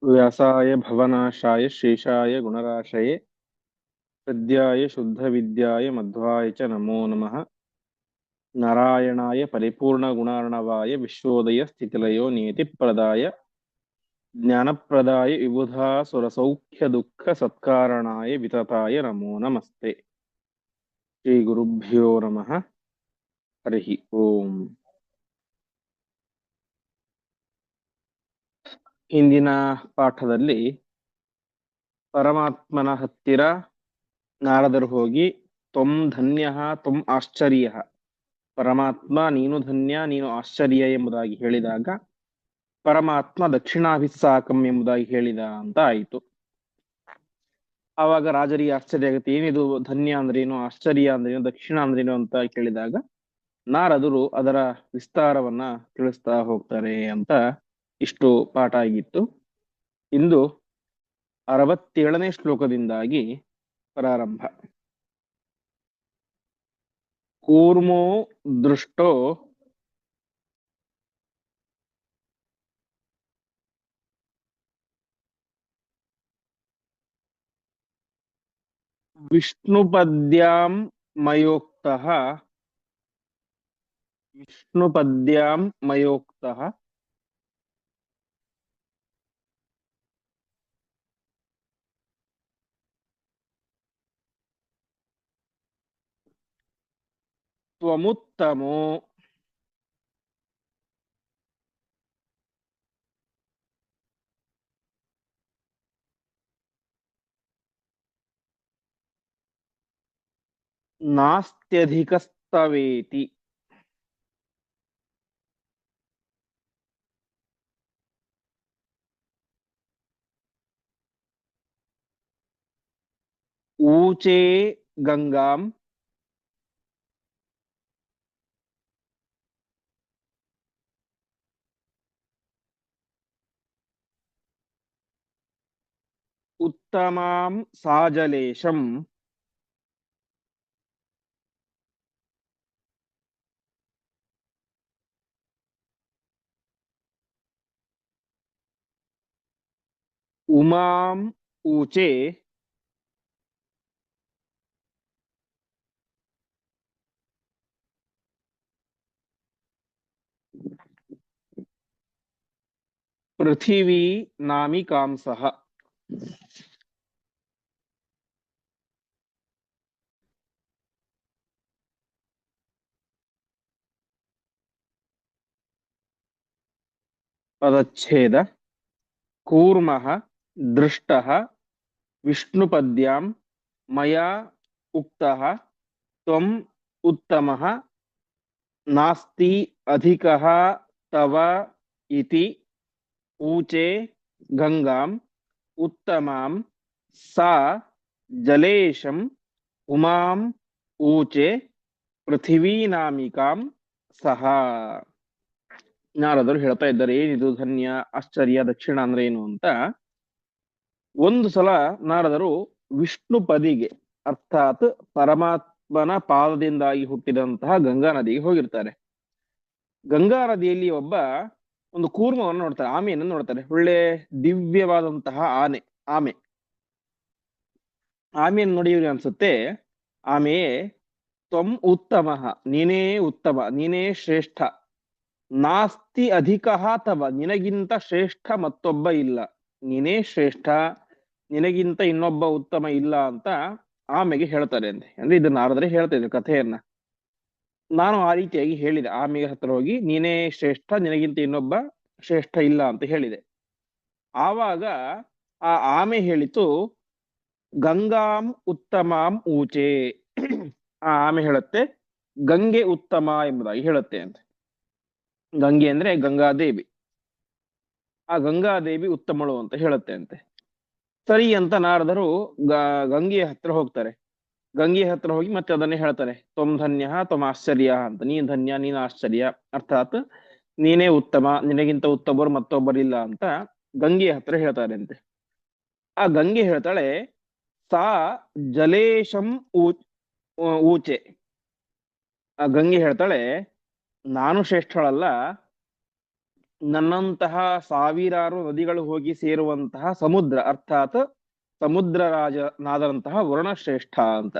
व्यासाय भवनाशाय शेषाय गुणराशये हृद्याय शुद्धविद्याय मध्वाय च नमो नमः। नारायणाय परिपूर्णगुणार्णवाय विश्वोदय स्थितिलयो नियतिप्रदाय ज्ञानप्रदाय विबुधासुरसौख्यदुःखसत्कारणाय वितताय नमो नमस्ते। श्रीगुरुभ्यो नमः। हरिः ओಂ। ಇಂದಿನ ಪಾಠದಲ್ಲಿ ಪರಮಾತ್ಮನ ಹತ್ತಿರ ನಾರದರು ಹೋಗಿ ತ್ವಂ ಧನ್ಯಃ ತ್ವಂ ಆಶ್ಚರ್ಯಃ, ಪರಮಾತ್ಮ ನೀನು ಧನ್ಯ ನೀನು ಆಶ್ಚರ್ಯ ಎಂಬುದಾಗಿ ಹೇಳಿದಾಗ ಪರಮಾತ್ಮ ದಕ್ಷಿಣಾಭಿಸ್ಸಾಕಂ ಎಂಬುದಾಗಿ ಹೇಳಿದ ಅಂತ ಆಯಿತು. ಆವಾಗ ರಾಜರಿಗೆ ಆಶ್ಚರ್ಯ ಆಗುತ್ತೆ, ಏನಿದು ಧನ್ಯ ಅಂದ್ರೇನು, ಆಶ್ಚರ್ಯ ಅಂದ್ರೇನು, ದಕ್ಷಿಣ ಅಂದ್ರೇನು ಅಂತ ಕೇಳಿದಾಗ ನಾರದರು ಅದರ ವಿಸ್ತಾರವನ್ನ ತಿಳಿಸ್ತಾ ಹೋಗ್ತಾರೆ ಅಂತ ಇಷ್ಟು ಪಾಠ ಆಗಿತ್ತು. ಇಂದು 67ನೇ ಶ್ಲೋಕದಿಂದಾಗಿ ಪ್ರಾರಂಭ. ಕೂರ್ಮೋ ದೃಷ್ಟೋ ವಿಷ್ಣುಪದ್ಯಾಂ ಮಯೋಕ್ತಃ ತ್ವಮುತ್ತಮೋ ನಾಸ್ತ್ಯಧಿಕಸ್ತವೇತಿ. ಊಚೇ ಗಂಗಾಂ ಉತ್ತಮಾಂ ಸಾಜಲೇಶಂ ಉಮಾಂ ಊಚೆ ಪೃಥಿವೀ ನಾಮಿಕಾಂಸಃ. ಪದಚ್ಛೇದ. ಕೂರ್ಮಃ ದೃಷ್ಟಃ ವಿಷ್ಣುಪದ್ಯಾಂ ಮಯಾ ಉಕ್ತಃ ತ್ವಂ ಉತ್ತಮಃ ನಾಸ್ತಿ ಅಧಿಕಃ ತವ ಇತಿ ಊಚೆ ಗಂಗಾಂ ಉತ್ತಮಾಂ ಸಾ ಜಲೇಶಂ ಉಮಾಂ ಊಚೆ ಪೃಥಿವೀನಾಮಿಕಾಂ ಸಹ. ನಾರದರು ಹೇಳ್ತಾ ಇದ್ದಾರೆ, ಏನಿದು ಧನ್ಯ, ಆಶ್ಚರ್ಯ, ದಕ್ಷಿಣ ಅಂದ್ರೆ ಏನು ಅಂತ. ಒಂದು ಸಲ ನಾರದರು ವಿಷ್ಣು ಪದಿಗೆ ಅರ್ಥಾತ್ ಪರಮಾತ್ಮನ ಪಾದದಿಂದಾಗಿ ಹುಟ್ಟಿದಂತಹ ಗಂಗಾ ನದಿಗೆ ಹೋಗಿರ್ತಾರೆ. ಗಂಗಾ ನದಿಯಲ್ಲಿ ಒಂದು ಕೂರ್ಮವನ್ನು ನೋಡ್ತಾರೆ, ಆಮೆಯನ್ನು ನೋಡ್ತಾರೆ. ಒಳ್ಳೆ ದಿವ್ಯವಾದಂತಹ ಆಮೆಯನ್ನು ನೋಡಿ ಇವ್ರಿಗೆ ಅನ್ಸುತ್ತೆ, ಆಮೆಯೇ ತ್ವಂ ಉತ್ತಮ, ನೀನೇ ಉತ್ತಮ, ನೀನೇ ಶ್ರೇಷ್ಠ, ನಾಸ್ತಿ ಅಧಿಕ ತವ, ನಿನಗಿಂತ ಶ್ರೇಷ್ಠ ಮತ್ತೊಬ್ಬ ಇಲ್ಲ, ನೀನೇ ಶ್ರೇಷ್ಠ, ನಿನಗಿಂತ ಇನ್ನೊಬ್ಬ ಉತ್ತಮ ಇಲ್ಲ ಅಂತ ಆಮೆಗೆ ಹೇಳ್ತಾರೆ ಅಂತೆ. ಅಂದ್ರೆ ಇದನ್ನ ನಾರದರೆ ಹೇಳ್ತಾ ಇದ್ರು ಕಥೆಯನ್ನ. ನಾನು ಆ ರೀತಿಯಾಗಿ ಹೇಳಿದೆ, ಆಮೆಗೆ ಹತ್ರ ಹೋಗಿ ನೀನೇ ಶ್ರೇಷ್ಠ, ನಿನಗಿಂತ ಇನ್ನೊಬ್ಬ ಶ್ರೇಷ್ಠ ಇಲ್ಲ ಅಂತ ಹೇಳಿದೆ. ಆವಾಗ ಆ ಆಮೆ ಹೇಳಿತು, ಗಂಗಾಂ ಉತ್ತಮಾಂ ಊಚೆ. ಆ ಆಮೆ ಹೇಳುತ್ತೆ, ಗಂಗೆ ಉತ್ತಮ ಎಂಬುದಾಗಿ ಹೇಳುತ್ತೆ ಅಂತ. ಗಂಗೆ ಅಂದ್ರೆ ಗಂಗಾದೇವಿ, ಆ ಗಂಗಾದೇವಿ ಉತ್ತಮಳು ಅಂತ ಹೇಳುತ್ತೆ ಅಂತೆ. ಸರಿ ಅಂತ ನಾರದರು ಗಂಗೆಯ ಹತ್ರ ಹೋಗ್ತಾರೆ. ಗಂಗೆಯ ಹತ್ರ ಹೋಗಿ ಮತ್ತೆ ಅದನ್ನೇ ಹೇಳ್ತಾರೆ, ತ್ವಂ ಧನ್ಯ ತ್ವಂ ಆಶ್ಚರ್ಯ ಅಂತ. ನೀನ್ ಧನ್ಯ, ನೀನು ಆಶ್ಚರ್ಯ, ಅರ್ಥಾತ್ ನೀನೇ ಉತ್ತಮ, ನಿನಗಿಂತ ಉತ್ತಮರು ಮತ್ತೊಬ್ಬರಿಲ್ಲ ಅಂತ ಗಂಗೆಯ ಹತ್ರ ಹೇಳ್ತಾರೆ ಅಂತೆ. ಆ ಗಂಗೆ ಹೇಳ್ತಾಳೆ, ಸಾ ಜಲೇಶಂ ಊಚೆ. ಆ ಗಂಗೆ ಹೇಳ್ತಾಳೆ, ನಾನು ಶ್ರೇಷ್ಠಳಲ್ಲ, ನನ್ನಂತಹ ಸಾವಿರಾರು ನದಿಗಳು ಹೋಗಿ ಸೇರುವಂತಹ ಸಮುದ್ರ, ಅರ್ಥಾತ್ ಸಮುದ್ರ ರಾಜನಾದಂತಹ ವರುಣ ಶ್ರೇಷ್ಠ ಅಂತ.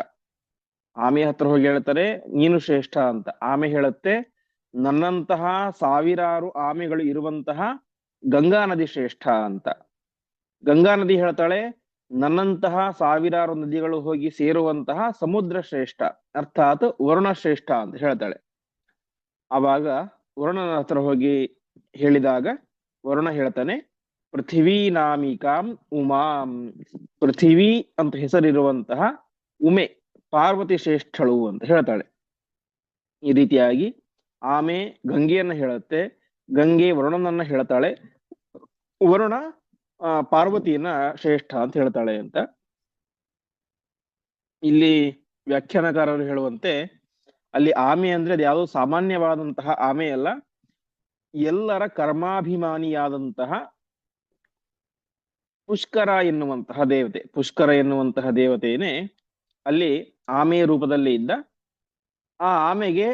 ಆಮೆ ಹತ್ರ ಹೋಗಿ ಹೇಳ್ತಾರೆ ನೀನು ಶ್ರೇಷ್ಠ ಅಂತ. ಆಮೆ ಹೇಳುತ್ತೆ ನನ್ನಂತಹ ಸಾವಿರಾರು ಆಮೆಗಳು ಇರುವಂತಹ ಗಂಗಾ ನದಿ ಶ್ರೇಷ್ಠ ಅಂತ. ಗಂಗಾ ನದಿ ಹೇಳ್ತಾಳೆ ನನ್ನಂತಹ ಸಾವಿರಾರು ನದಿಗಳು ಹೋಗಿ ಸೇರುವಂತಹ ಸಮುದ್ರ ಶ್ರೇಷ್ಠ, ಅರ್ಥಾತ್ ವರುಣ ಶ್ರೇಷ್ಠ ಅಂತ ಹೇಳ್ತಾಳೆ. ಆವಾಗ ವರುಣನ ಹತ್ರ ಹೋಗಿ ಹೇಳಿದಾಗ ವರುಣ ಹೇಳ್ತಾನೆ ಪೃಥ್ವೀ ನಾಮಿಕಾಂ ಉಮಾಂ, ಪೃಥ್ವಿ ಅಂತ ಹೆಸರಿರುವಂತಹ ಉಮೆ ಪಾರ್ವತಿ ಶ್ರೇಷ್ಠಳು ಅಂತ ಹೇಳ್ತಾಳೆ. ಈ ರೀತಿಯಾಗಿ ಆಮೆ ಗಂಗೆಯನ್ನ ಹೇಳುತ್ತೆ, ಗಂಗೆ ವರುಣನನ್ನ ಹೇಳ್ತಾಳೆ, ವರುಣ ಪಾರ್ವತಿಯನ್ನ ಶ್ರೇಷ್ಠ ಅಂತ ಹೇಳ್ತಾಳೆ ಅಂತ. ಇಲ್ಲಿ ವ್ಯಾಖ್ಯಾನಕಾರರು ಹೇಳುವಂತೆ ಅಲ್ಲಿ ಆಮೆ ಅಂದ್ರೆ ಅದು ಯಾವುದೋ ಸಾಮಾನ್ಯವಾದಂತಹ ಆಮೆ ಅಲ್ಲ, ಎಲ್ಲರ ಕರ್ಮಾಭಿಮಾನಿಯಾದಂತಹ ಪುಷ್ಕರ ಎನ್ನುವಂತಹ ದೇವತೆ. ಪುಷ್ಕರ ಎನ್ನುವಂತಹ ದೇವತೆಯೇ ಅಲ್ಲಿ ಆಮೆಯ ರೂಪದಲ್ಲಿ ಇದ್ದ. ಆ ಆಮೆಗೆ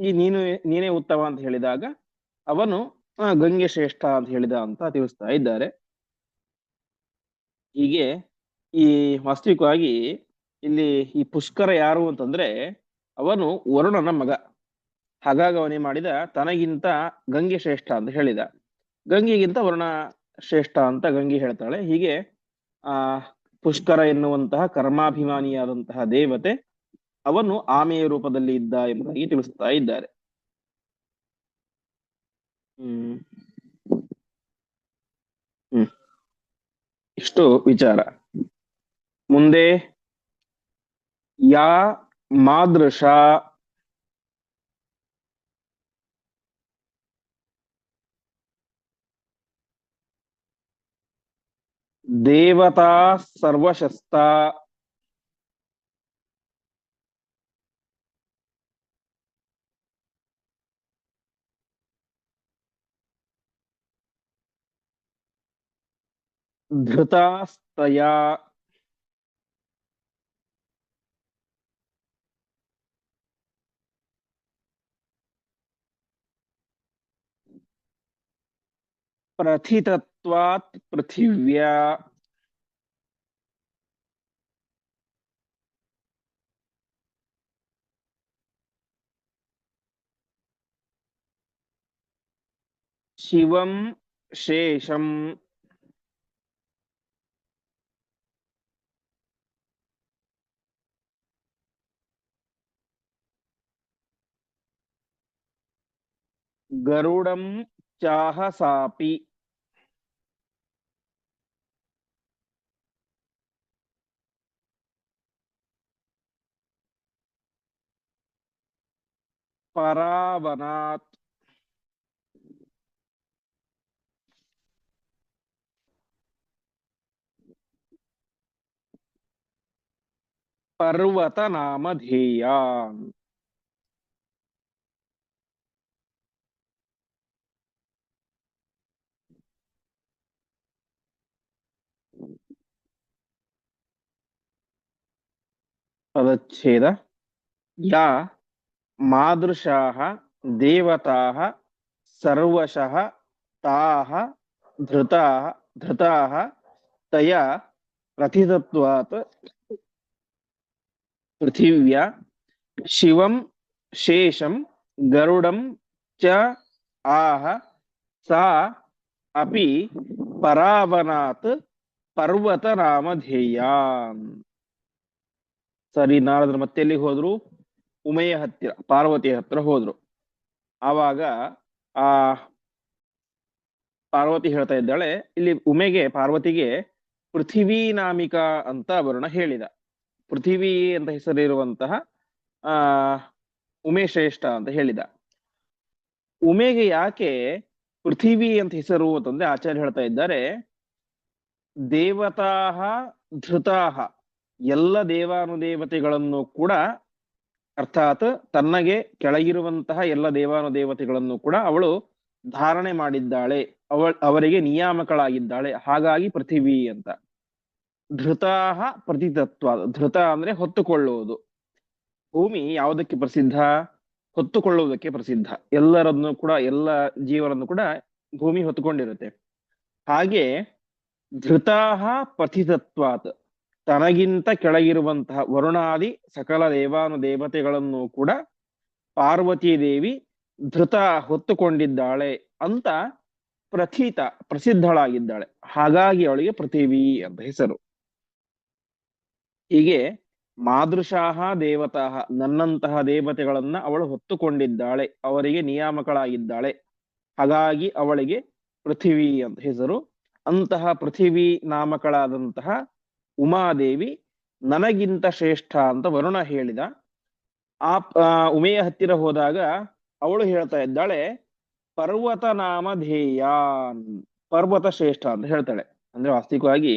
ಈ ನೀನೇ ಉತ್ತಮ ಅಂತ ಹೇಳಿದಾಗ ಅವನು ಗಂಗೆ ಶ್ರೇಷ್ಠ ಅಂತ ಹೇಳಿದ ಅಂತ ತಿಳಿಸ್ತಾ ಇದ್ದಾರೆ. ಹೀಗೆ ಈ ವಾಸ್ತವಿಕವಾಗಿ ಇಲ್ಲಿ ಈ ಪುಷ್ಕರ ಯಾರು ಅಂತಂದ್ರೆ ಅವನು ವರುಣನ ಮಗ. ಹಾಗಾಗಿ ಅವನೇ ಮಾಡಿದ ತನಗಿಂತ ಗಂಗೆ ಶ್ರೇಷ್ಠ ಅಂತ ಹೇಳಿದ, ಗಂಗೆಗಿಂತ ವರುಣ ಶ್ರೇಷ್ಠ ಅಂತ ಗಂಗೆ ಹೇಳ್ತಾಳೆ. ಹೀಗೆ ಆ ಪುಷ್ಕರ ಎನ್ನುವಂತಹ ಕರ್ಮಾಭಿಮಾನಿಯಾದಂತಹ ದೇವತೆ ಅವನು ಆಮೆಯ ರೂಪದಲ್ಲಿ ಇದ್ದ ಎಂಬುದಾಗಿ ತಿಳಿಸ್ತಾ ಇದ್ದಾರೆ. ಇಷ್ಟು ವಿಚಾರ. ಮುಂದೆ ಯಾ ಮಾದೃಶ ದೇವತಾ ಸರ್ವಶಸ್ತ ಧೃತಾಸ್ತಯ ಪ್ರಥಿತತ್ವಾತ್ ಪೃಥಿವ್ಯಾ ಶಿವಂ ಶೇಷಂ ಗರುಡಂ ಚಾಹಸಾಪಿ ಪರಾವನಾತ್ ಪರ್ವತ ನಾಮಧೇಯ. ಪದಚ್ಛೇದ. ಯಾ ಮಾದೃಶಾಃ ದೇವತಾಃ ಸರ್ವಶಃ ತಾಃ ಧೃತಾಃ ತಯಾ ಪ್ರಥಿತತ್ವಾತ್ ಪೃಥಿವ್ಯಾ ಶಿವಂ ಶೇಷಂ ಗರುಡಂ ಚ ಆಹ ಸಾ ಅಪಿ ಪರಾವನಾತ್ ಪರ್ವತ ನಾಮಧೇಯ. ಸರಿ, ನಾರದರು ಮತ್ತೆ ಎಲ್ಲಿ ಹೋದ್ರು? ಉಮೆಯ ಹತ್ತಿರ, ಪಾರ್ವತಿಯ ಹತ್ರ ಹೋದ್ರು. ಆವಾಗ ಆ ಪಾರ್ವತಿ ಹೇಳ್ತಾ ಇದ್ದಾಳೆ, ಇಲ್ಲಿ ಉಮೆಗೆ ಪಾರ್ವತಿಗೆ ಪೃಥಿವೀ ನಾಮಿಕಾ ಅಂತ ವರುಣ ಹೇಳಿದ. ಪೃಥಿವೀ ಅಂತ ಹೆಸರಿರುವಂತಹ ಉಮೆ ಶ್ರೇಷ್ಠ ಅಂತ ಹೇಳಿದ. ಉಮೆಗೆ ಯಾಕೆ ಪೃಥಿವೀ ಅಂತ ಹೆಸರು ಅಂತಂದ್ರೆ ಆಚಾರ್ಯ ಹೇಳ್ತಾ ಇದ್ದಾರೆ, ದೇವತಾಹ ಧೃತಾಹ, ಎಲ್ಲ ದೇವಾನುದೇವತೆಗಳನ್ನು ಕೂಡ, ಅರ್ಥಾತ್ ತನ್ನಗೆ ಕೆಳಗಿರುವಂತಹ ಎಲ್ಲ ದೇವಾನುದೇವತೆಗಳನ್ನು ಕೂಡ ಅವಳು ಧಾರಣೆ ಮಾಡಿದ್ದಾಳೆ, ಅವರಿಗೆ ನಿಯಾಮಕಳಾಗಿದ್ದಾಳೆ. ಹಾಗಾಗಿ ಪೃಥಿವೀ ಅಂತ. ಧೃತಾಹ ಪ್ರತಿತತ್ವ. ಧೃತ ಅಂದ್ರೆ ಹೊತ್ತುಕೊಳ್ಳುವುದು. ಭೂಮಿ ಯಾವುದಕ್ಕೆ ಪ್ರಸಿದ್ಧ? ಹೊತ್ತುಕೊಳ್ಳುವುದಕ್ಕೆ ಪ್ರಸಿದ್ಧ. ಎಲ್ಲರನ್ನು ಕೂಡ, ಎಲ್ಲ ಜೀವನನ್ನು ಕೂಡ ಭೂಮಿ ಹೊತ್ಕೊಂಡಿರುತ್ತೆ. ಹಾಗೆ ಧೃತಾಹ ಪಥಿತತ್ವಾತ್, ತನಗಿಂತ ಕೆಳಗಿರುವಂತಹ ವರುಣಾದಿ ಸಕಲ ದೇವಾನು ದೇವತೆಗಳನ್ನು ಕೂಡ ಪಾರ್ವತೀ ದೇವಿ ಧೃತ ಹೊತ್ತುಕೊಂಡಿದ್ದಾಳೆ ಅಂತ ಪ್ರಥಿತ ಪ್ರಸಿದ್ಧಳಾಗಿದ್ದಾಳೆ. ಹಾಗಾಗಿ ಅವಳಿಗೆ ಪೃಥಿವಿ ಅಂತ ಹೆಸರು. ಹೀಗೆ ಮಾದೃಶಾಹ ದೇವತಾಹ, ನನ್ನಂತಹ ದೇವತೆಗಳನ್ನ ಅವಳು ಹೊತ್ತುಕೊಂಡಿದ್ದಾಳೆ, ಅವರಿಗೆ ನಿಯಾಮಕಳಾಗಿದ್ದಾಳೆ. ಹಾಗಾಗಿ ಅವಳಿಗೆ ಪೃಥಿವಿ ಅಂತ ಹೆಸರು. ಅಂತಹ ಪೃಥಿವಿ ನಾಮಕಳಾದಂತಹ ಉಮಾದೇವಿ ನನಗಿಂತ ಶ್ರೇಷ್ಠ ಅಂತ ವರುಣ ಹೇಳಿದ. ಆ ಉಮೆಯ ಹತ್ತಿರ ಹೋದಾಗ ಅವಳು ಹೇಳ್ತಾ ಇದ್ದಾಳೆ, ಪರ್ವತ ನಾಮಧೇಯಾನ್, ಪರ್ವತ ಶ್ರೇಷ್ಠ ಅಂತ ಹೇಳ್ತಾಳೆ. ಅಂದ್ರೆ ವಾಸ್ತವಿಕವಾಗಿ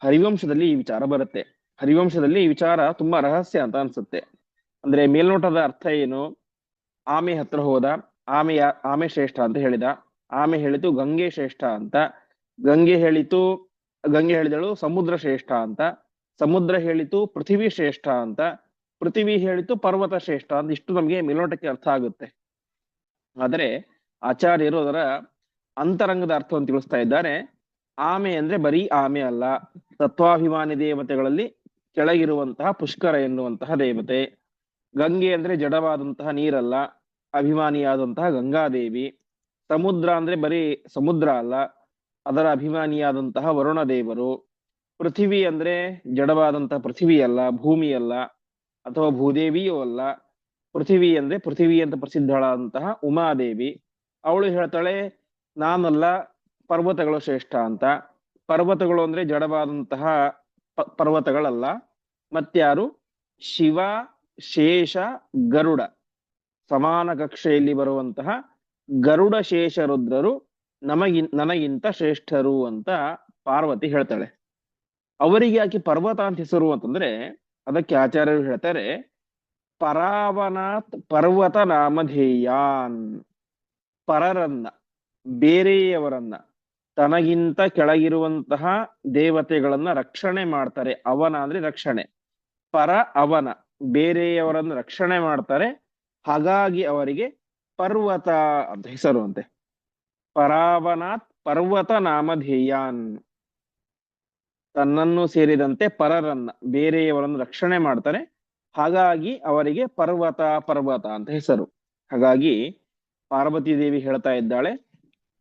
ಹರಿವಂಶದಲ್ಲಿ ಈ ವಿಚಾರ ಬರುತ್ತೆ. ಹರಿವಂಶದಲ್ಲಿ ಈ ವಿಚಾರ ತುಂಬಾ ರಹಸ್ಯ ಅಂತ ಅನ್ಸುತ್ತೆ. ಅಂದ್ರೆ ಮೇಲ್ನೋಟದ ಅರ್ಥ ಏನು, ಆಮೆ ಹತ್ರ ಹೋದ, ಆಮೆ ಶ್ರೇಷ್ಠ ಅಂತ ಹೇಳಿದ, ಆಮೆ ಹೇಳಿತು ಗಂಗೆ ಶ್ರೇಷ್ಠ ಅಂತ, ಗಂಗೆ ಹೇಳಿತು ಗಂಗೆ ಹೇಳಿದಳು ಸಮುದ್ರ ಶ್ರೇಷ್ಠ ಅಂತ, ಸಮುದ್ರ ಹೇಳಿತು ಪೃಥ್ವಿ ಶ್ರೇಷ್ಠ ಅಂತ, ಪೃಥ್ವಿ ಹೇಳಿತು ಪರ್ವತ ಶ್ರೇಷ್ಠ ಅಂತ. ಇಷ್ಟು ನಮಗೆ ಮೇಲ್ನೋಟಕ್ಕೆ ಅರ್ಥ ಆಗುತ್ತೆ. ಆದರೆ ಆಚಾರ್ಯರು ಅದರ ಅಂತರಂಗದ ಅರ್ಥವನ್ನು ತಿಳಿಸ್ತಾ ಇದ್ದಾರೆ. ಆಮೆ ಅಂದ್ರೆ ಬರೀ ಆಮೆ ಅಲ್ಲ, ತತ್ವಾಭಿಮಾನಿ ದೇವತೆಗಳಲ್ಲಿ ಕೆಳಗಿರುವಂತಹ ಪುಷ್ಕರ ಎನ್ನುವಂತಹ ದೇವತೆ. ಗಂಗೆ ಅಂದ್ರೆ ಜಡವಾದಂತಹ ನೀರಲ್ಲ, ಅಭಿಮಾನಿಯಾದಂತಹ ಗಂಗಾದೇವಿ. ಸಮುದ್ರ ಅಂದ್ರೆ ಬರೀ ಸಮುದ್ರ ಅಲ್ಲ, ಅದರ ಅಭಿಮಾನಿಯಾದಂತಹ ವರುಣ ದೇವರು. ಪೃಥ್ವಿ ಅಂದ್ರೆ ಜಡವಾದಂತಹ ಪೃಥ್ವಿ ಅಲ್ಲ, ಭೂಮಿ ಅಲ್ಲ, ಅಥವಾ ಭೂದೇವಿಯೂ ಅಲ್ಲ. ಪೃಥ್ವಿ ಅಂದ್ರೆ ಪೃಥ್ವಿ ಅಂತ ಪ್ರಸಿದ್ಧಳಾದಂತಹ ಉಮಾದೇವಿ. ಅವಳು ಹೇಳ್ತಾಳೆ, ನಾನಲ್ಲ, ಪರ್ವತಗಳು ಶ್ರೇಷ್ಠ ಅಂತ. ಪರ್ವತಗಳು ಅಂದ್ರೆ ಜಡವಾದಂತಹ ಪರ್ವತಗಳಲ್ಲ, ಮತ್ಯಾರು, ಶಿವ, ಶೇಷ, ಗರುಡ, ಸಮಾನ ಕಕ್ಷೆಯಲ್ಲಿ ಬರುವಂತಹ ಗರುಡ ಶೇಷ ರುದ್ರರು ನನಗಿಂತ ಶ್ರೇಷ್ಠರು ಅಂತ ಪಾರ್ವತಿ ಹೇಳ್ತಾಳೆ. ಅವರಿಗೆ ಯಾಕೆ ಪರ್ವತ ಅಂತ ಹೆಸರು ಅಂತಂದ್ರೆ, ಅದಕ್ಕೆ ಆಚಾರ್ಯರು ಹೇಳ್ತಾರೆ, ಪರಾವನಾತ್ ಪರ್ವತ ನಾಮಧೇಯಾನ್. ಪರರನ್ನ, ಬೇರೆಯವರನ್ನ, ತನಗಿಂತ ಕೆಳಗಿರುವಂತಹ ದೇವತೆಗಳನ್ನ ರಕ್ಷಣೆ ಮಾಡ್ತಾರೆ. ಅವನ ಅಂದ್ರೆ ರಕ್ಷಣೆ, ಪರ ಅವನ, ಬೇರೆಯವರನ್ನು ರಕ್ಷಣೆ ಮಾಡ್ತಾರೆ. ಹಾಗಾಗಿ ಅವರಿಗೆ ಪರ್ವತ ಅಂತ ಹೆಸರು ಅಂತೆ. ಪರಾವನಾತ್ ಪರ್ವತ ನಾಮಧೇಯಾನ್, ತನ್ನನ್ನು ಸೇರಿದಂತೆ ಪರರನ್ನ, ಬೇರೆಯವರನ್ನು ರಕ್ಷಣೆ ಮಾಡ್ತಾರೆ. ಹಾಗಾಗಿ ಅವರಿಗೆ ಪರ್ವತ ಪರ್ವತ ಅಂತ ಹೆಸರು. ಹಾಗಾಗಿ ಪಾರ್ವತಿ ದೇವಿ ಹೇಳ್ತಾ ಇದ್ದಾಳೆ,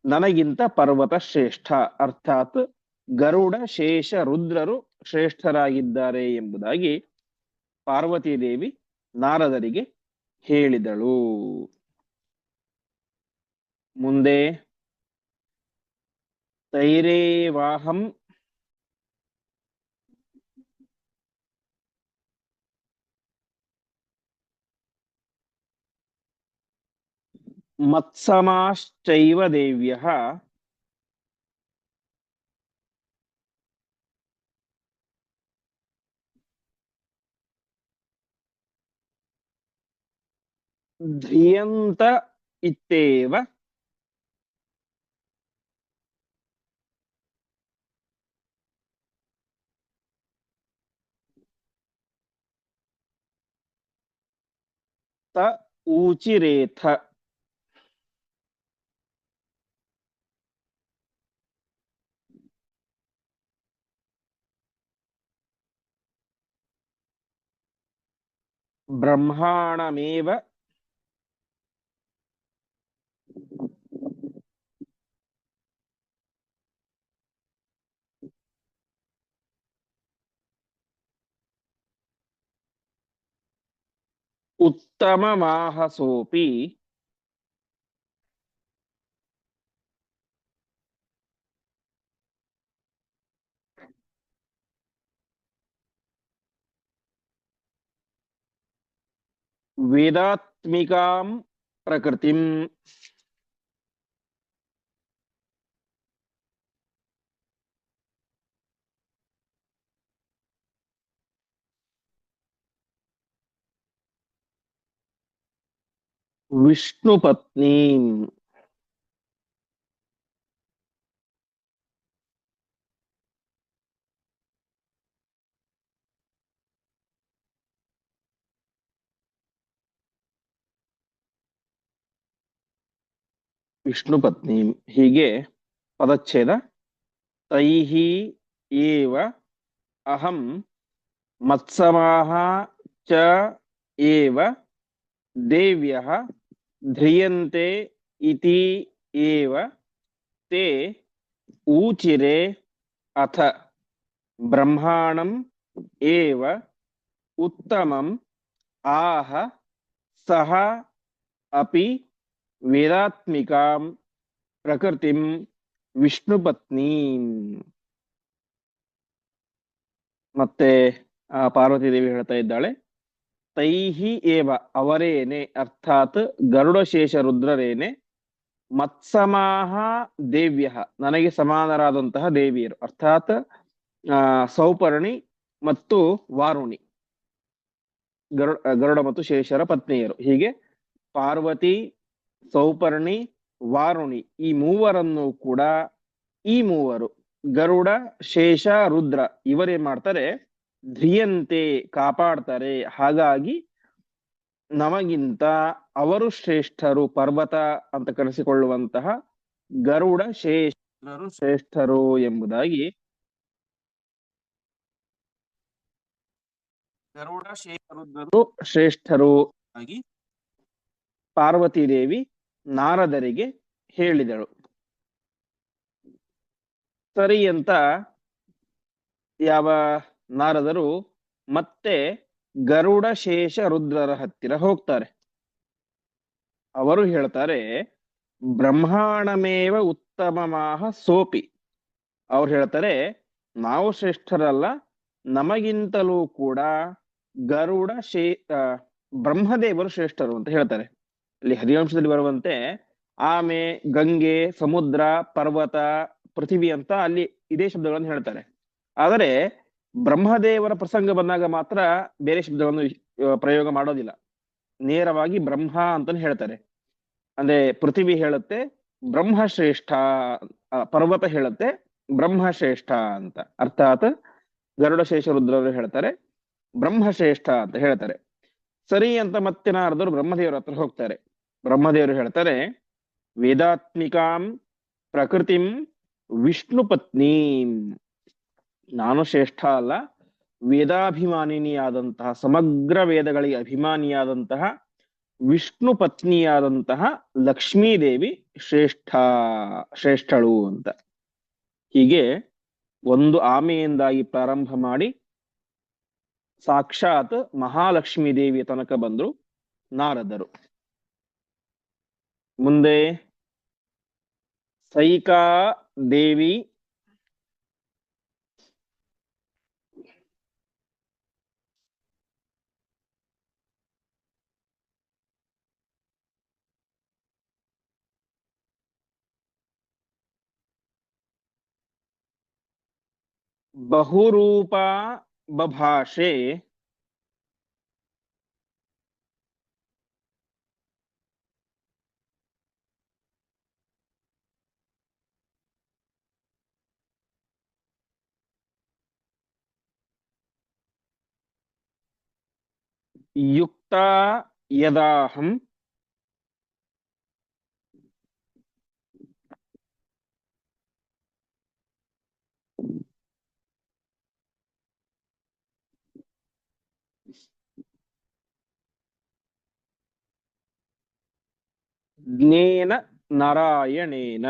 ನನಗಿಂತ ಪರ್ವತ ಶ್ರೇಷ್ಠ, ಅರ್ಥಾತ್ ಗರುಡ ಶೇಷ ರುದ್ರರು ಶ್ರೇಷ್ಠರಾಗಿದ್ದಾರೆ ಎಂಬುದಾಗಿ ಪಾರ್ವತಿ ದೇವಿ ನಾರದರಿಗೆ ಹೇಳಿದಳು. ಮುಂದೆ ತೈರೇವಾಹಂ ಮತ್ಸಮಾಶ್ಚೈವ ದೇವ್ಯಃ ಧ್ರಿಯಂತ ಇತ್ತೇವ ತ ಊಚಿರೇಥ. ಬ್ರಹ್ಮಾಣಮೇವ ಉತ್ತಮಮಾಹಸೋಪಿ ವೇದಾತ್ಮಿಕಾಂ ಪ್ರಕೃತಿಂ. ವಿಷ್ಣುಪತ್ನೀಂ. ವಿಷ್ಣು ಪತ್ನಿ. ಹೀಗೆ ಪದಚ್ಛೇದ. ತೈಹಿ ಏವ ಅಹಂ ಮತ್ಸಮಾಹ ಚ ಏವ ದೇವ್ಯಃ ಧ್ರಿಯಂತೆ ಇತಿ ಏವ ते ऊचिरे अथ ब्रह्माणम् एव उत्तमम् आह सह अपि वेदात्मिकां प्रकृतिं विष्णुपत्नीम्. ಮತ್ತೆ ಪಾರ್ವತಿ ದೇವಿ ಹೇಳ್ತಾ ಇದ್ದಾಳೆ, ತೈಹಿ ಏವ ಅವರೇನೆ, ಅರ್ಥಾತ್ ಗರುಡಶೇಷ ರುದ್ರರೇನೆ, ಮತ್ಸಮಾಹ ದೇವ್ಯ ನನಗೆ ಸಮಾನರಾದಂತಹ ದೇವಿಯರು, ಅರ್ಥಾತ್ ಸೌಪರ್ಣಿ ಮತ್ತು ವಾರುಣಿ, ಗರುಡ ಮತ್ತು ಶೇಷರ ಪತ್ನಿಯರು. ಹೀಗೆ ಪಾರ್ವತಿ, ಸೌಪರ್ಣಿ, ವಾರುಣಿ ಈ ಮೂವರನ್ನು ಕೂಡ ಈ ಮೂವರು ಗರುಡ, ಶೇಷ, ರುದ್ರ ಇವರೇನ್ ಮಾಡ್ತಾರೆ, ಧ್ರಿಯಂತೆ ಕಾಪಾಡ್ತಾರೆ. ಹಾಗಾಗಿ ನಮಗಿಂತ ಅವರು ಶ್ರೇಷ್ಠರು, ಪರ್ವತ ಅಂತ ಕರೆಸಿಕೊಳ್ಳುವಂತಹ ಗರುಡ ಶೇಷರು ಶ್ರೇಷ್ಠರು ಎಂಬುದಾಗಿ, ಗರುಡ ಶೇಷರುದ್ರರು ಶ್ರೇಷ್ಠರು ಆಗಿ ಪಾರ್ವತಿ ದೇವಿ ನಾರದರಿಗೆ ಹೇಳಿದಳು. ಸರಿ ಅಂತ ಯಾವ ನಾರದರು ಮತ್ತೆ ಗರುಡ ಶೇಷ ರುದ್ರರ ಹತ್ತಿರ ಹೋಗ್ತಾರೆ. ಅವರು ಹೇಳ್ತಾರೆ, ಬ್ರಹ್ಮಾಣಮೇವ ಉತ್ತಮಮಾಹ ಸೋಪಿ. ಅವ್ರು ಹೇಳ್ತಾರೆ, ನಾವು ಶ್ರೇಷ್ಠರಲ್ಲ, ನಮಗಿಂತಲೂ ಕೂಡ ಗರುಡ ಬ್ರಹ್ಮದೇವರು ಶ್ರೇಷ್ಠರು ಅಂತ ಹೇಳ್ತಾರೆ. ಇಲ್ಲಿ ಹರಿವಂಶದಲ್ಲಿ ಬರುವಂತೆ ಆಮೆ, ಗಂಗೆ, ಸಮುದ್ರ, ಪರ್ವತ, ಪೃಥಿವಿ ಅಂತ ಅಲ್ಲಿ ಇದೇ ಶಬ್ದಗಳನ್ನು ಹೇಳ್ತಾರೆ. ಆದರೆ ಬ್ರಹ್ಮದೇವರ ಪ್ರಸಂಗ ಬಂದಾಗ ಮಾತ್ರ ಬೇರೆ ಶಬ್ದಗಳನ್ನು ಪ್ರಯೋಗ ಮಾಡೋದಿಲ್ಲ. ನೇರವಾಗಿ ಬ್ರಹ್ಮ ಅಂತಾನೆ ಹೇಳ್ತಾರೆ. ಅಂದ್ರೆ ಪೃಥಿವಿ ಹೇಳುತ್ತೆ ಬ್ರಹ್ಮಶ್ರೇಷ್ಠ, ಪರ್ವತ ಹೇಳುತ್ತೆ ಬ್ರಹ್ಮಶ್ರೇಷ್ಠ ಅಂತ. ಅರ್ಥಾತ್ ಗರುಡ ಶೇಷ ರುದ್ರರು ಹೇಳ್ತಾರೆ ಬ್ರಹ್ಮಶ್ರೇಷ್ಠ ಅಂತ ಹೇಳ್ತಾರೆ. ಸರಿ ಅಂತ ಮತ್ತೆ ನಾರದರು ಬ್ರಹ್ಮದೇವರ ಹತ್ರ ಹೋಗ್ತಾರೆ. ಬ್ರಹ್ಮದೇವರು ಹೇಳ್ತಾರೆ, ವೇದಾತ್ಮಿಕಾಂ ಪ್ರಕೃತಿಂ ವಿಷ್ಣು ಪತ್ನೀಂ. ನಾನು ಶ್ರೇಷ್ಠ ಅಲ್ಲ, ವೇದಾಭಿಮಾನಿನಿಯಾದಂತಹ, ಸಮಗ್ರ ವೇದಗಳಿಗೆ ಅಭಿಮಾನಿಯಾದಂತಹ ವಿಷ್ಣು ಪತ್ನಿಯಾದಂತಹ ಲಕ್ಷ್ಮೀದೇವಿ ಶ್ರೇಷ್ಠಳು ಅಂತ. ಹೀಗೆ ಒಂದು ಆಮೆಯಿಂದಾಗಿ ಪ್ರಾರಂಭ ಮಾಡಿ ಸಾಕ್ಷಾತ್ ಮಹಾಲಕ್ಷ್ಮೀ ದೇವಿಯ ತನಕ ಬಂದ್ರು ನಾರದರು. ಮುಂದೆ ಸೈಕಾ ದೇವಿ ಬಹುರೂಪ ಬಭಾಷೆ ಯುಕ್ತ ಯದಾಹಂ ಜ್ಞೇನ ನಾರಾಯಣೇನ.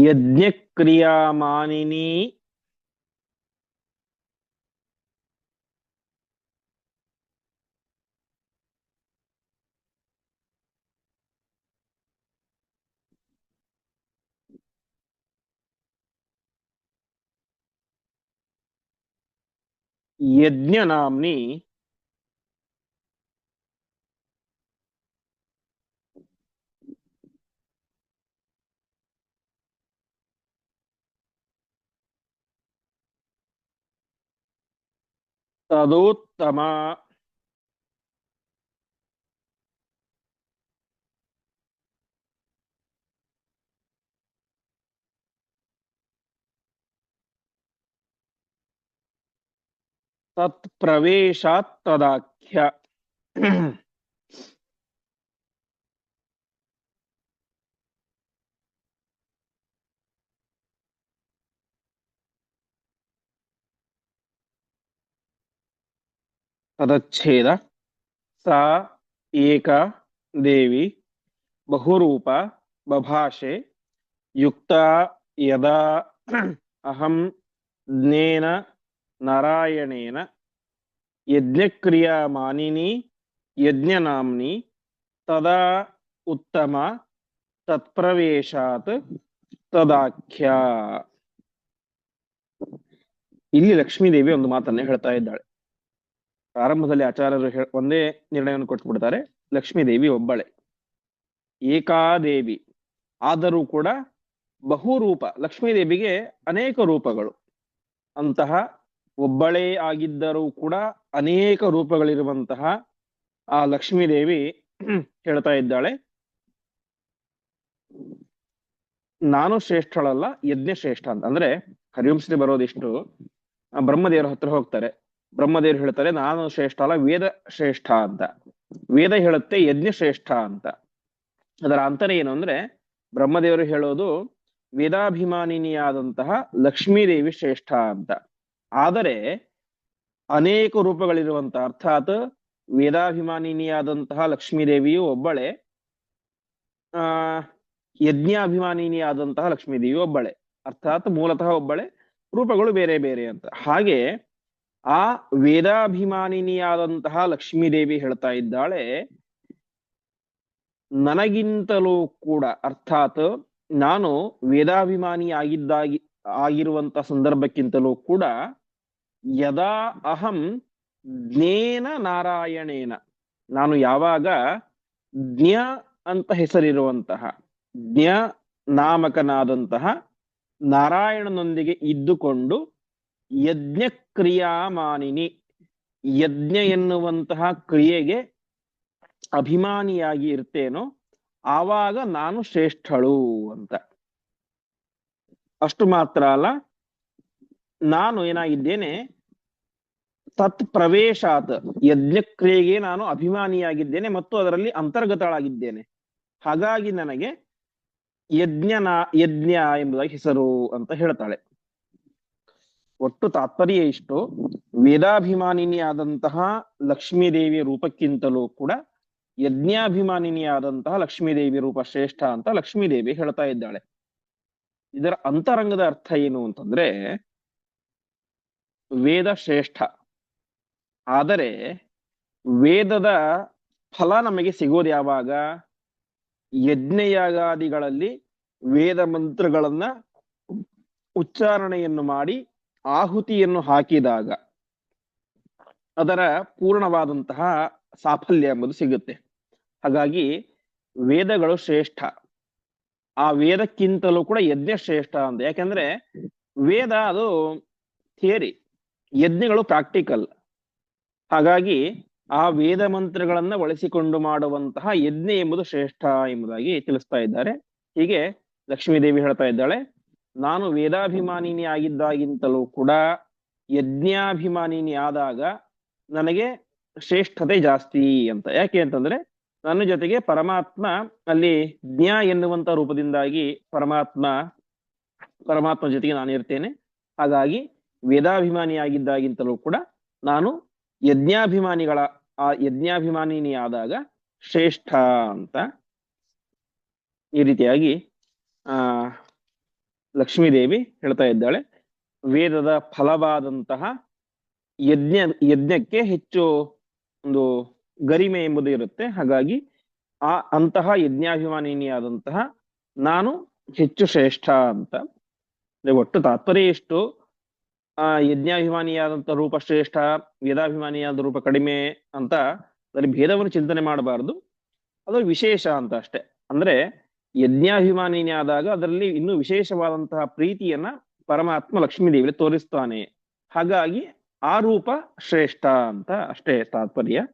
ಯಜ್ಞಕ್ರಿಯಾಮಾನಿನಿ ಯಜ್ಞನಾಮ್ನಿ ತದೋತ್ತಮ. ತತ್ ಪ್ರವೇಶಾತ್ ತದಾಖ್ಯ. ತದಚ್ಛೇದ सा एका देवी बहुरूप बभाषे युक्ता यदा अहं ज्ञेन नारायणेन यज्ञक्रिया मानिनी यज्ञनाम्नी तदा उत्तम तत्प्रवेशात् ತದಾಖ್ಯ. ಇಲ್ಲಿ ಲಕ್ಷ್ಮೀದೇವಿ ಒಂದು ಮಾತನ್ನ ಹೇಳ್ತಾ ಇದ್ದಾಳೆ. ಪ್ರಾರಂಭದಲ್ಲಿ ಆಚಾರ್ಯರು ಒಂದೇ ನಿರ್ಣಯವನ್ನು ಕೊಟ್ಬಿಡ್ತಾರೆ, ಲಕ್ಷ್ಮೀದೇವಿ ಒಬ್ಬಳೆ, ಏಕಾದೇವಿ. ಆದರೂ ಕೂಡ ಬಹುರೂಪ, ಲಕ್ಷ್ಮೀದೇವಿಗೆ ಅನೇಕ ರೂಪಗಳು. ಅಂತಹ ಒಬ್ಬಳೇ ಆಗಿದ್ದರೂ ಕೂಡ ಅನೇಕ ರೂಪಗಳಿರುವಂತಹ ಆ ಲಕ್ಷ್ಮೀದೇವಿ ಹೇಳ್ತಾ ಇದ್ದಾಳೆ, ನಾನು ಶ್ರೇಷ್ಠಳಲ್ಲ, ಯಜ್ಞ ಶ್ರೇಷ್ಠ ಅಂತ. ಅಂದ್ರೆ ಹರಿವಂಶದಲ್ಲಿ ಬರೋದಿಷ್ಟು, ಬ್ರಹ್ಮದೇವರ ಹತ್ರ ಹೋಗ್ತಾರೆ. ಬ್ರಹ್ಮದೇವರು ಹೇಳ್ತಾರೆ ನಾನು ಶ್ರೇಷ್ಠ ಅಲ್ಲ, ವೇದ ಶ್ರೇಷ್ಠ ಅಂತ. ವೇದ ಹೇಳುತ್ತೆ ಯಜ್ಞ ಶ್ರೇಷ್ಠ ಅಂತ. ಅದರ ಅಂತರ ಏನು ಅಂದ್ರೆ, ಬ್ರಹ್ಮದೇವರು ಹೇಳೋದು ವೇದಾಭಿಮಾನಿನಿಯಾದಂತಹ ಲಕ್ಷ್ಮೀದೇವಿ ಶ್ರೇಷ್ಠ ಅಂತ. ಆದರೆ ಅನೇಕ ರೂಪಗಳಿರುವಂತಹ, ಅರ್ಥಾತ್ ವೇದಾಭಿಮಾನಿನಿಯಾದಂತಹ ಲಕ್ಷ್ಮೀದೇವಿಯು ಒಬ್ಬಳೆ, ಯಜ್ಞಾಭಿಮಾನಿನಿಯಾದಂತಹ ಲಕ್ಷ್ಮೀದೇವಿ ಒಬ್ಬಳೆ, ಅರ್ಥಾತ್ ಮೂಲತಃ ಒಬ್ಬಳೆ, ರೂಪಗಳು ಬೇರೆ ಬೇರೆ ಅಂತ. ಹಾಗೆ ಆ ವೇದಾಭಿಮಾನಿನಿಯಾದಂತಹ ಲಕ್ಷ್ಮೀದೇವಿ ಹೇಳ್ತಾ ಇದ್ದಾಳೆ, ನನಗಿಂತಲೂ ಕೂಡ, ಅರ್ಥಾತ್ ನಾನು ವೇದಾಭಿಮಾನಿ ಆಗಿರುವಂತ ಸಂದರ್ಭಕ್ಕಿಂತಲೂ ಕೂಡ ಯದಾ ಅಹಂ ಜ್ಞೇನ ನಾರಾಯಣೇನ, ನಾನು ಯಾವಾಗ ಜ್ಞ ಅಂತ ಹೆಸರಿರುವಂತಹ, ಜ್ಞ ನಾಮಕನಾದಂತಹ ನಾರಾಯಣನೊಂದಿಗೆ ಇದ್ದುಕೊಂಡು ಯಜ್ಞ ಕ್ರಿಯಾಮಾನಿನಿ, ಯಜ್ಞ ಎನ್ನುವಂತಹ ಕ್ರಿಯೆಗೆ ಅಭಿಮಾನಿಯಾಗಿ ಇರ್ತೇನೋ ಆವಾಗ ನಾನು ಶ್ರೇಷ್ಠಳು ಅಂತ. ಅಷ್ಟು ಮಾತ್ರ ಅಲ್ಲ, ನಾನು ಏನಾಗಿದ್ದೇನೆ, ತತ್ ಪ್ರವೇಶಾತ್, ಯಜ್ಞಕ್ರಿಯೆಗೆ ನಾನು ಅಭಿಮಾನಿಯಾಗಿದ್ದೇನೆ ಮತ್ತು ಅದರಲ್ಲಿ ಅಂತರ್ಗತಳಾಗಿದ್ದೇನೆ. ಹಾಗಾಗಿ ನನಗೆ ಯಜ್ಞ ಎಂಬುದಾಗಿ ಹೆಸರು ಅಂತ ಹೇಳ್ತಾಳೆ. ಒಟ್ಟು ತಾತ್ಪರ್ಯ ಇಷ್ಟು, ವೇದಾಭಿಮಾನಿನಿಯಾದಂತಹ ಲಕ್ಷ್ಮೀದೇವಿಯ ರೂಪಕ್ಕಿಂತಲೂ ಕೂಡ ಯಜ್ಞಾಭಿಮಾನಿನಿಯಾದಂತಹ ಲಕ್ಷ್ಮೀದೇವಿ ರೂಪ ಶ್ರೇಷ್ಠ ಅಂತ ಲಕ್ಷ್ಮೀದೇವಿ ಹೇಳ್ತಾ ಇದ್ದಾಳೆ. ಇದರ ಅಂತರಂಗದ ಅರ್ಥ ಏನು ಅಂತಂದ್ರೆ, ವೇದ ಶ್ರೇಷ್ಠ, ಆದರೆ ವೇದದ ಫಲ ನಮಗೆ ಸಿಗೋದು ಯಾವಾಗ, ಯಜ್ಞಯಾಗಾದಿಗಳಲ್ಲಿ ವೇದ ಮಂತ್ರಗಳನ್ನ ಉಚ್ಚಾರಣೆಯನ್ನು ಮಾಡಿ ಆಹುತಿಯನ್ನು ಹಾಕಿದಾಗ ಅದರ ಪೂರ್ಣವಾದಂತಹ ಸಾಫಲ್ಯ ಎಂಬುದು ಸಿಗುತ್ತೆ. ಹಾಗಾಗಿ ವೇದಗಳು ಶ್ರೇಷ್ಠ. ಆ ವೇದಕ್ಕಿಂತಲೂ ಕೂಡ ಯಜ್ಞ ಶ್ರೇಷ್ಠ ಅಂತ. ಯಾಕೆಂದ್ರೆ ವೇದ ಅದು ಥಿಯರಿ, ಯಜ್ಞಗಳು ಪ್ರಾಕ್ಟಿಕಲ್. ಹಾಗಾಗಿ ಆ ವೇದ ಮಂತ್ರಗಳನ್ನ ಬಳಸಿಕೊಂಡು ಮಾಡುವಂತಹ ಯಜ್ಞ ಎಂಬುದು ಶ್ರೇಷ್ಠ ಎಂಬುದಾಗಿ ತಿಳಿಸ್ತಾ ಇದ್ದಾರೆ. ಹೀಗೆ ಲಕ್ಷ್ಮೀದೇವಿ ಹೇಳ್ತಾ ಇದ್ದಾಳೆ, ನಾನು ವೇದಾಭಿಮಾನಿನಿ ಆಗಿದ್ದಾಗಿಂತಲೂ ಕೂಡ ಯಜ್ಞಾಭಿಮಾನಿನಿ ಆದಾಗ ನನಗೆ ಶ್ರೇಷ್ಠತೆ ಜಾಸ್ತಿ ಅಂತ. ಯಾಕೆ ಅಂತಂದ್ರೆ ನನ್ನ ಜೊತೆಗೆ ಪರಮಾತ್ಮ ಅಲ್ಲಿ ಜ್ಞ ಎನ್ನುವಂತ ರೂಪದಿಂದಾಗಿ ಪರಮಾತ್ಮ ಜೊತೆಗೆ ನಾನು ಇರ್ತೇನೆ. ಹಾಗಾಗಿ ವೇದಾಭಿಮಾನಿ ಆಗಿದ್ದಾಗಿಂತಲೂ ಕೂಡ ನಾನು ಯಜ್ಞಾಭಿಮಾನಿನಿ ಆದಾಗ ಶ್ರೇಷ್ಠ ಅಂತ. ಈ ರೀತಿಯಾಗಿ ಲಕ್ಷ್ಮೀದೇವಿ ಹೇಳ್ತಾ ಇದ್ದಾಳೆ. ವೇದದ ಫಲವಾದಂತಹ ಯಜ್ಞಕ್ಕೆ ಹೆಚ್ಚು ಒಂದು ಗರಿಮೆ ಎಂಬುದು ಇರುತ್ತೆ. ಹಾಗಾಗಿ ಅಂತಹ ಯಜ್ಞಾಭಿಮಾನಿನಿಯಾದಂತಹ ನಾನು ಹೆಚ್ಚು ಶ್ರೇಷ್ಠ ಅಂತ. ಒಟ್ಟು ತಾತ್ಪರ್ಯ ಎಷ್ಟು, ಯಜ್ಞಾಭಿಮಾನಿಯಾದಂತಹ ರೂಪ ಶ್ರೇಷ್ಠ, ವೇದಾಭಿಮಾನಿಯಾದ ರೂಪ ಕಡಿಮೆ ಅಂತ ಅದರಲ್ಲಿ ಭೇದವನ್ನು ಚಿಂತನೆ ಮಾಡಬಾರದು. ಅದು ವಿಶೇಷ ಅಂತ ಅಷ್ಟೇ. ಅಂದ್ರೆ ಯಜ್ಞಾಭಿಮಾನಿನಿ ಆದಾಗ ಅದರಲ್ಲಿ ಇನ್ನೂ ವಿಶೇಷವಾದಂತಹ ಪ್ರೀತಿಯನ್ನ ಪರಮಾತ್ಮ ಲಕ್ಷ್ಮೀದೇವಿಯಲ್ಲಿ ತೋರಿಸ್ತಾನೆ. ಹಾಗಾಗಿ ಆ ರೂಪ ಶ್ರೇಷ್ಠ ಅಂತ ಅಷ್ಟೇ ತಾತ್ಪರ್ಯ.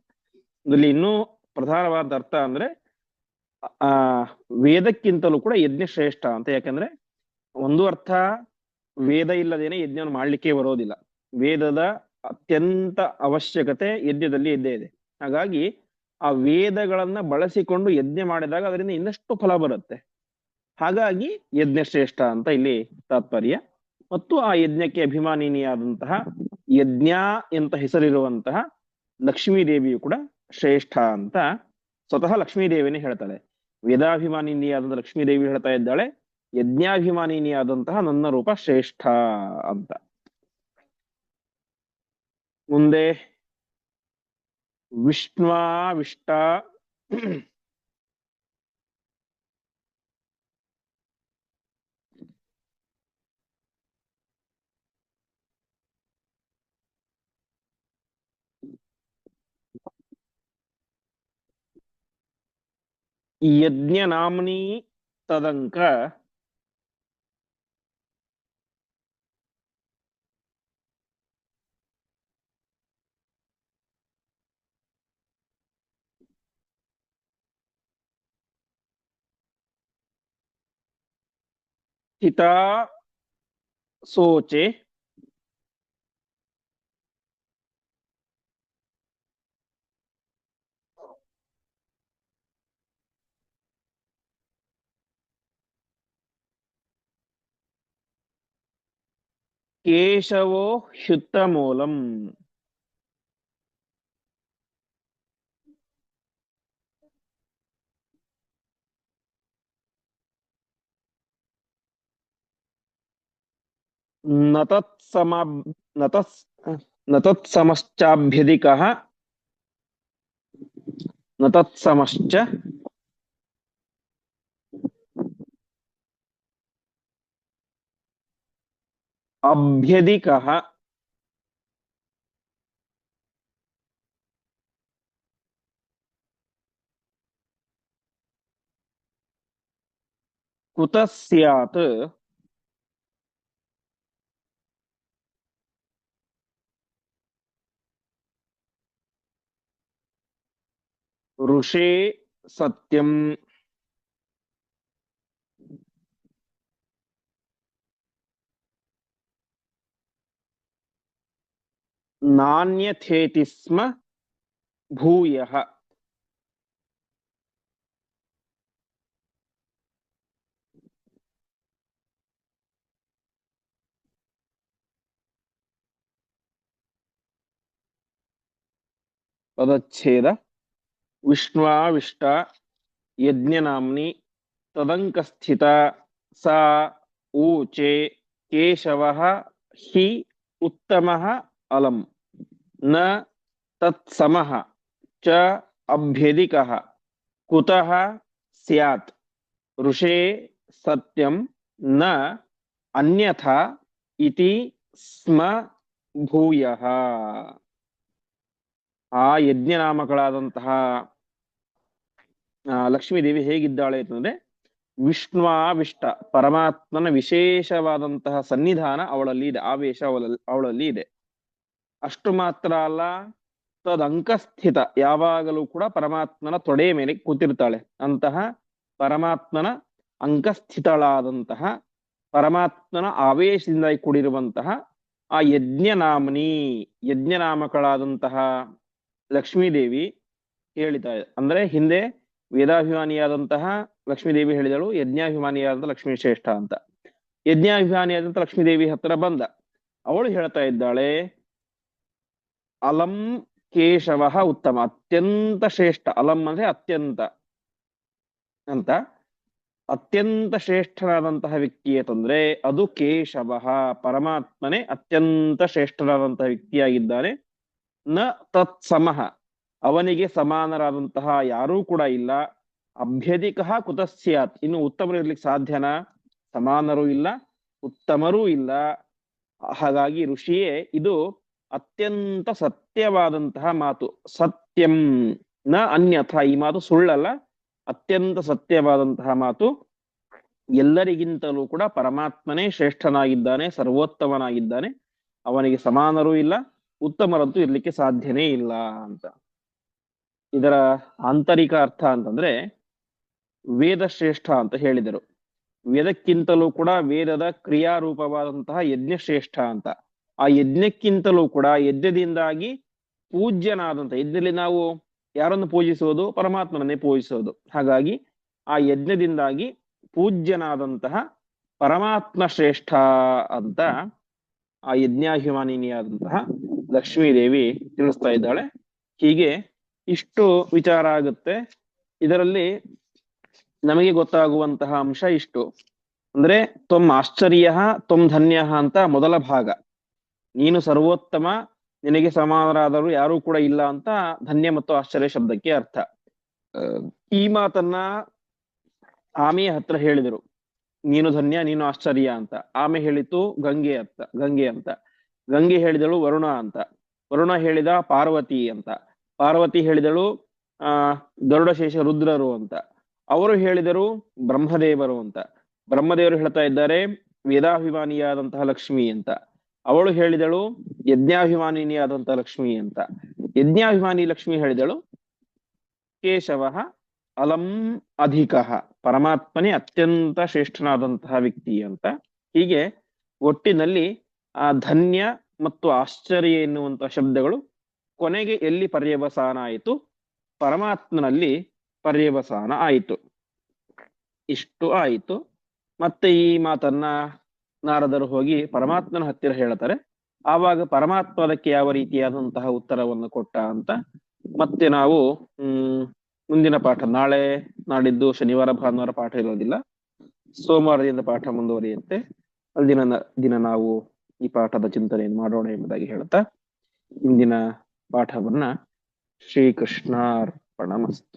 ಇದರಲ್ಲಿ ಇನ್ನೂ ಪ್ರಧಾನವಾದ ಅರ್ಥ ಅಂದ್ರೆ ವೇದಕ್ಕಿಂತಲೂ ಕೂಡ ಯಜ್ಞ ಶ್ರೇಷ್ಠ ಅಂತ. ಯಾಕಂದ್ರೆ ಒಂದು ಅರ್ಥ, ವೇದ ಇಲ್ಲದೇನೆ ಯಜ್ಞವನ್ನು ಮಾಡ್ಲಿಕ್ಕೆ ಬರೋದಿಲ್ಲ. ವೇದದ ಅತ್ಯಂತ ಅವಶ್ಯಕತೆ ಯಜ್ಞದಲ್ಲಿ ಇದ್ದೇ ಇದೆ. ಹಾಗಾಗಿ ಆ ವೇದಗಳನ್ನ ಬಳಸಿಕೊಂಡು ಯಜ್ಞ ಮಾಡಿದಾಗ ಅದರಿಂದ ಇನ್ನಷ್ಟು ಫಲ ಬರುತ್ತೆ. ಹಾಗಾಗಿ ಯಜ್ಞ ಶ್ರೇಷ್ಠ ಅಂತ ಇಲ್ಲಿ ತಾತ್ಪರ್ಯ. ಮತ್ತು ಆ ಯಜ್ಞಕ್ಕೆ ಅಭಿಮಾನಿನಿಯಾದಂತಹ ಯಜ್ಞ ಅಂತ ಹೆಸರಿರುವಂತಹ ಲಕ್ಷ್ಮೀ ದೇವಿಯು ಕೂಡ ಶ್ರೇಷ್ಠ ಅಂತ ಸ್ವತಃ ಲಕ್ಷ್ಮೀ ದೇವಿನೇ ಹೇಳ್ತಾಳೆ. ವೇದಾಭಿಮಾನಿನಿಯಾದಂತಹ ಲಕ್ಷ್ಮೀ ದೇವಿ ಹೇಳ್ತಾ ಇದ್ದಾಳೆ, ಯಜ್ಞಾಭಿಮಾನಿನಿಯಾದಂತಹ ನನ್ನ ರೂಪ ಶ್ರೇಷ್ಠ ಅಂತ. ಮುಂದೆ ವಿಷ್ಣುವಿಷ್ಟ ಯಜ್ಞ ನಾಮ್ನಿ ತದಂಕ ಹಿತಾ ಸೋಚೆ ಕೇಶವೋ ಹ್ಯುತ್ತಮೂಲಂ. ನತತ್ಸಮಶ್ಚಾಭ್ಯಧಿಕಃ ನತತ್ಸಮಶ್ಚ ಅಭ್ಯಧಿಕಃ ಕುತಃ ಸ್ಯಾತ್ ಋಷೇ ಸತ್ಯಂ. ನಾನ್ಯಥೇತಿ ಸ್ಮ ಭೂಯಃ. ಪದಚ್ಛೇದ ವಿಷ್ಣುವಿಷ್ಟ ಯಜ್ಞನಾಮ್ನಿ ತದಂಕಸ್ಥಿತ ಸಾ ಊಚೆ ಕೇಶವಃ ಹಿ ಉತ್ತಮಃ ಅಲಂ ನ ತತ್ಸಮಃ ಚ ಅಭ್ಯಧಿಕಃ ಕುತಃ ಸ್ಯಾತ್ ಋಷೇ ಸತ್ಯಂ ನ ಅನ್ಯಥಾ ಇತಿ ಸ್ಮ ಭೂಯಃ. ಆ ಯಜ್ಞನಾಮಗಳಾದಂತಹ ಲಕ್ಷ್ಮೀದೇವಿ ಹೇಗಿದ್ದಾಳೆ ಅಂತಂದ್ರೆ, ವಿಷ್ಣುವಿಷ್ಟ ಪರಮಾತ್ಮನ ವಿಶೇಷವಾದಂತಹ ಸನ್ನಿಧಾನ ಅವಳಲ್ಲಿ ಇದೆ, ಆವೇಶ ಅವಳಲ್ಲಿ ಇದೆ. ಅಷ್ಟು ಮಾತ್ರ ಅಲ್ಲ, ತದಂಕಸ್ಥಿತ ಯಾವಾಗಲೂ ಕೂಡ ಪರಮಾತ್ಮನ ತೊಡೆಯ ಮೇಲೆ ಕೂತಿರ್ತಾಳೆ. ಅಂತಹ ಪರಮಾತ್ಮನ ಅಂಕಸ್ಥಿತಳಾದಂತಹ ಪರಮಾತ್ಮನ ಆವೇಶದಿಂದ ಕೂಡಿರುವಂತಹ ಆ ಯಜ್ಞನಾಮನಿ ಯಜ್ಞನಾಮಕಳಾದಂತಹ ಲಕ್ಷ್ಮೀದೇವಿ ಹೇಳಿತಾ ಇದೆ. ಅಂದ್ರೆ ಹಿಂದೆ ವೇದಾಭಿಮಾನಿಯಾದಂತಹ ಲಕ್ಷ್ಮೀದೇವಿ ಹೇಳಿದಳು, ಯಜ್ಞಾಭಿಮಾನಿಯಾದಂತಹ ಲಕ್ಷ್ಮೀ ಶ್ರೇಷ್ಠ ಅಂತ. ಯಜ್ಞಾಭಿಮಾನಿಯಾದಂತಹ ಲಕ್ಷ್ಮೀದೇವಿ ಹತ್ರ ಬಂದ, ಅವಳು ಹೇಳ್ತಾ ಇದ್ದಾಳೆ, ಅಲಂ ಕೇಶವ ಉತ್ತಮ, ಅತ್ಯಂತ ಶ್ರೇಷ್ಠ. ಅಲಂ ಅಂದ್ರೆ ಅತ್ಯಂತ ಅಂತ. ಅತ್ಯಂತ ಶ್ರೇಷ್ಠನಾದಂತಹ ವ್ಯಕ್ತಿ ಅಂತಂದ್ರೆ ಅದು ಕೇಶವ, ಪರಮಾತ್ಮನೇ ಅತ್ಯಂತ ಶ್ರೇಷ್ಠನಾದಂತಹ ವ್ಯಕ್ತಿಯಾಗಿದ್ದಾನೆ. ನ ತತ್ಸಮಃ, ಅವನಿಗೆ ಸಮಾನರಾದಂತಹ ಯಾರೂ ಕೂಡ ಇಲ್ಲ. ಅಭ್ಯಧಿಕ ಕುತಃ ಸ್ಯಾತ್, ಇನ್ನು ಉತ್ತಮರು ಇರ್ಲಿಕ್ಕೆ ಸಾಧ್ಯನಾ? ಸಮಾನರೂ ಇಲ್ಲ, ಉತ್ತಮರೂ ಇಲ್ಲ. ಹಾಗಾಗಿ ಋಷಿಯೇ ಇದು ಅತ್ಯಂತ ಸತ್ಯವಾದಂತಹ ಮಾತು. ಸತ್ಯಂ ನ ಅನ್ಯಥ, ಈ ಮಾತು ಸುಳ್ಳಲ್ಲ, ಅತ್ಯಂತ ಸತ್ಯವಾದಂತಹ ಮಾತು. ಎಲ್ಲರಿಗಿಂತಲೂ ಕೂಡ ಪರಮಾತ್ಮನೇ ಶ್ರೇಷ್ಠನಾಗಿದ್ದಾನೆ, ಸರ್ವೋತ್ತಮನಾಗಿದ್ದಾನೆ. ಅವನಿಗೆ ಸಮಾನರೂ ಇಲ್ಲ, ಉತ್ತಮರಂತೂ ಇರ್ಲಿಕ್ಕೆ ಸಾಧ್ಯನೇ ಇಲ್ಲ ಅಂತ. ಇದರ ಆಂತರಿಕ ಅರ್ಥ ಅಂತಂದ್ರೆ, ವೇದ ಶ್ರೇಷ್ಠ ಅಂತ ಹೇಳಿದರು. ವೇದಕ್ಕಿಂತಲೂ ಕೂಡ ವೇದದ ಕ್ರಿಯಾರೂಪವಾದಂತಹ ಯಜ್ಞ ಶ್ರೇಷ್ಠ ಅಂತ. ಆ ಯಜ್ಞಕ್ಕಿಂತಲೂ ಕೂಡ ಯಜ್ಞದಿಂದಾಗಿ ಪೂಜ್ಯನಾದಂತ, ಯಜ್ಞದಲ್ಲಿ ನಾವು ಯಾರನ್ನು ಪೂಜಿಸೋದು? ಪರಮಾತ್ಮನನ್ನೇ ಪೂಜಿಸೋದು. ಹಾಗಾಗಿ ಆ ಯಜ್ಞದಿಂದಾಗಿ ಪೂಜ್ಯನಾದಂತಹ ಪರಮಾತ್ಮ ಶ್ರೇಷ್ಠ ಅಂತ ಆ ಯಜ್ಞಾಭಿಮಾನಿನಿಯಾದಂತಹ ಲಕ್ಷ್ಮೀದೇವಿ ತಿಳಿಸ್ತಾ ಇದ್ದಾಳೆ. ಹೀಗೆ ಇಷ್ಟು ವಿಚಾರ ಆಗುತ್ತೆ. ಇದರಲ್ಲಿ ನಮಗೆ ಗೊತ್ತಾಗುವಂತಹ ಅಂಶ ಇಷ್ಟು. ಅಂದ್ರೆ ತ್ವಂ ಆಶ್ಚರ್ಯ ತ್ವಂ ಧನ್ಯ ಅಂತ ಮೊದಲ ಭಾಗ, ನೀನು ಸರ್ವೋತ್ತಮ, ನಿನಗೆ ಸಮಾನರಾದರು ಯಾರೂ ಕೂಡ ಇಲ್ಲ ಅಂತ ಧನ್ಯ ಮತ್ತು ಆಶ್ಚರ್ಯ ಶಬ್ದಕ್ಕೆ ಅರ್ಥ. ಈ ಮಾತನ್ನ ಆಮೆಯ ಹತ್ರ ಹೇಳಿದರು, ನೀನು ಧನ್ಯ ನೀನು ಆಶ್ಚರ್ಯ ಅಂತ. ಆಮೆ ಹೇಳಿತು ಗಂಗೆ ಅಂತ. ಗಂಗೆ ಹೇಳಿದಳು ವರುಣ ಅಂತ. ವರುಣ ಹೇಳಿದ ಪಾರ್ವತಿ ಅಂತ. ಪಾರ್ವತಿ ಹೇಳಿದಳು ಗರುಡಶೇಷ ರುದ್ರರು ಅಂತ. ಅವರು ಹೇಳಿದರು ಬ್ರಹ್ಮದೇವರು ಅಂತ. ಬ್ರಹ್ಮದೇವರು ಹೇಳ್ತಾ ಇದ್ದಾರೆ ವೇದಾಭಿಮಾನಿಯಾದಂತಹ ಲಕ್ಷ್ಮಿ ಅಂತ. ಅವಳು ಹೇಳಿದಳು ಯಜ್ಞಾಭಿಮಾನಿನಿಯಾದಂತಹ ಲಕ್ಷ್ಮಿ ಅಂತ. ಯಜ್ಞಾಭಿಮಾನಿ ಲಕ್ಷ್ಮಿ ಹೇಳಿದಳು ಕೇಶವ ಅಲಂ ಅಧಿಕ, ಪರಮಾತ್ಮನೇ ಅತ್ಯಂತ ಶ್ರೇಷ್ಠನಾದಂತಹ ವ್ಯಕ್ತಿ ಅಂತ. ಹೀಗೆ ಒಟ್ಟಿನಲ್ಲಿ ಆ ಧನ್ಯ ಮತ್ತು ಆಶ್ಚರ್ಯ ಎನ್ನುವಂತಹ ಶಬ್ದಗಳು ಕೊನೆಗೆ ಎಲ್ಲಿ ಪರ್ಯವಸಾನ ಆಯಿತು? ಪರಮಾತ್ಮನಲ್ಲಿ ಪರ್ಯವಸಾನ ಆಯಿತು. ಇಷ್ಟು ಆಯಿತು. ಮತ್ತೆ ಈ ಮಾತನ್ನ ನಾರದರು ಹೋಗಿ ಪರಮಾತ್ಮನ ಹತ್ತಿರ ಹೇಳ್ತಾರೆ. ಆವಾಗ ಪರಮಾತ್ಮ ಅದಕ್ಕೆ ಯಾವ ರೀತಿಯಾದಂತಹ ಉತ್ತರವನ್ನು ಕೊಟ್ಟ ಅಂತ ಮತ್ತೆ ನಾವು ಮುಂದಿನ ಪಾಠ, ನಾಳೆ ನಾಡಿದ್ದು ಶನಿವಾರ ಭಾನುವಾರ ಪಾಠ ಇರೋದಿಲ್ಲ, ಸೋಮವಾರದಿಂದ ಪಾಠ ಮುಂದುವರಿಯುತ್ತೆ. ಅಲ್ಲಿ ದಿನ ನಾವು ಈ ಪಾಠದ ಚಿಂತನೆಯನ್ನು ಮಾಡೋಣ ಎಂಬುದಾಗಿ ಹೇಳ್ತಾ ಇಂದಿನ ಪಾಠವನ್ನ ಶ್ರೀಕೃಷ್ಣಾರ್ಪಣಮಸ್ತು.